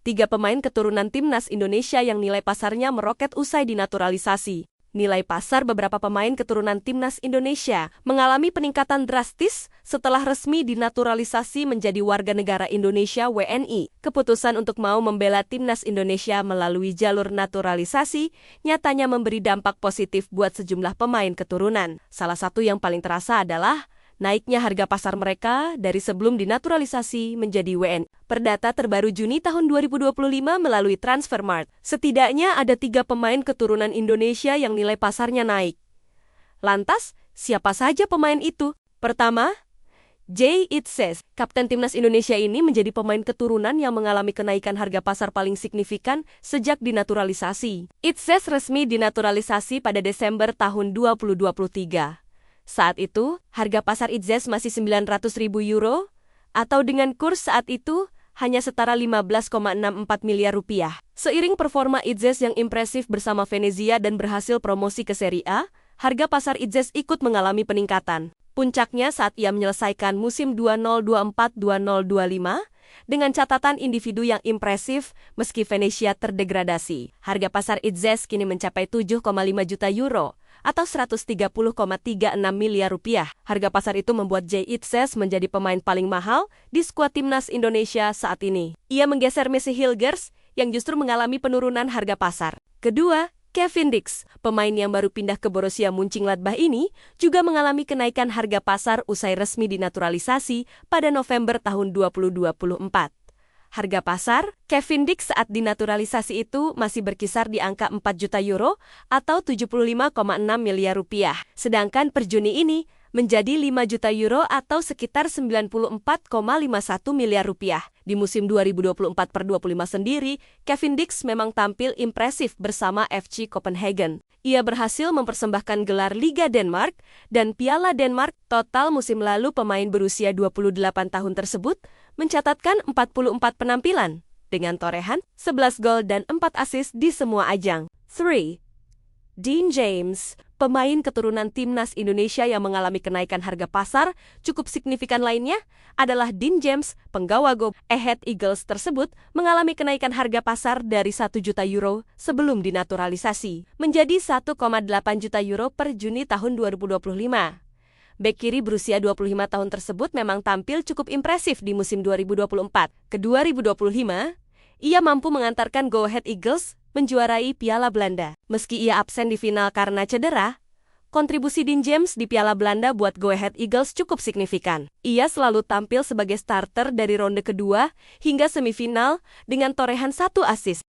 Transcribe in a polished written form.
Tiga pemain keturunan timnas Indonesia yang nilai pasarnya meroket usai dinaturalisasi. Nilai pasar beberapa pemain keturunan timnas Indonesia mengalami peningkatan drastis setelah resmi dinaturalisasi menjadi warga negara Indonesia (WNI). Keputusan untuk mau membela timnas Indonesia melalui jalur naturalisasi nyatanya memberi dampak positif buat sejumlah pemain keturunan. Salah satu yang paling terasa adalah naiknya harga pasar mereka dari sebelum dinaturalisasi menjadi WNI. Per data terbaru Juni tahun 2025 melalui Transfermarkt, setidaknya ada 3 pemain keturunan Indonesia yang nilai pasarnya naik. Lantas, siapa saja pemain itu? Pertama, Jay Itzes. Kapten timnas Indonesia ini menjadi pemain keturunan yang mengalami kenaikan harga pasar paling signifikan sejak dinaturalisasi. Itzes resmi dinaturalisasi pada Desember tahun 2023. Saat itu, harga pasar Itzes masih 900.000 euro, atau dengan kurs saat itu, hanya setara 15,64 miliar rupiah. Seiring performa Itzes yang impresif bersama Venezia dan berhasil promosi ke Serie A, harga pasar Itzes ikut mengalami peningkatan. Puncaknya saat ia menyelesaikan musim 2024-2025, dengan catatan individu yang impresif meski Venezia terdegradasi. Harga pasar Itzes kini mencapai 7,5 juta euro, atau 130,36 miliar rupiah. Harga pasar itu membuat Jay Itzes menjadi pemain paling mahal di skuad timnas Indonesia saat ini. Ia menggeser Messi Hilgers yang justru mengalami penurunan harga pasar. Kedua, Kevin Dix, pemain yang baru pindah ke Borussia Mönchengladbach ini, juga mengalami kenaikan harga pasar usai resmi dinaturalisasi pada November tahun 2024. Harga pasar Kevin Dix saat dinaturalisasi itu masih berkisar di angka 4 juta euro atau 75,6 miliar rupiah. Sedangkan per Juni ini menjadi 5 juta euro atau sekitar 94,51 miliar rupiah. Di musim 2024-25 sendiri, Kevin Dix memang tampil impresif bersama FC Copenhagen. Ia berhasil mempersembahkan gelar Liga Denmark dan Piala Denmark. Total musim lalu pemain berusia 28 tahun tersebut mencatatkan 44 penampilan, dengan torehan 11 gol dan 4 assist di semua ajang. 3. Dean James, pemain keturunan timnas Indonesia yang mengalami kenaikan harga pasar cukup signifikan lainnya adalah Dean James, penggawa Go Ahead Eagles tersebut mengalami kenaikan harga pasar dari 1 juta euro sebelum dinaturalisasi menjadi 1,8 juta euro per Juni tahun 2025. Bek kiri berusia 25 tahun tersebut memang tampil cukup impresif di musim 2024. Ke 2025, ia mampu mengantarkan Go Ahead Eagles menjuarai Piala Belanda. Meski ia absen di final karena cedera, kontribusi Dean James di Piala Belanda buat Go Ahead Eagles cukup signifikan. Ia selalu tampil sebagai starter dari ronde kedua hingga semifinal dengan torehan 1 assist.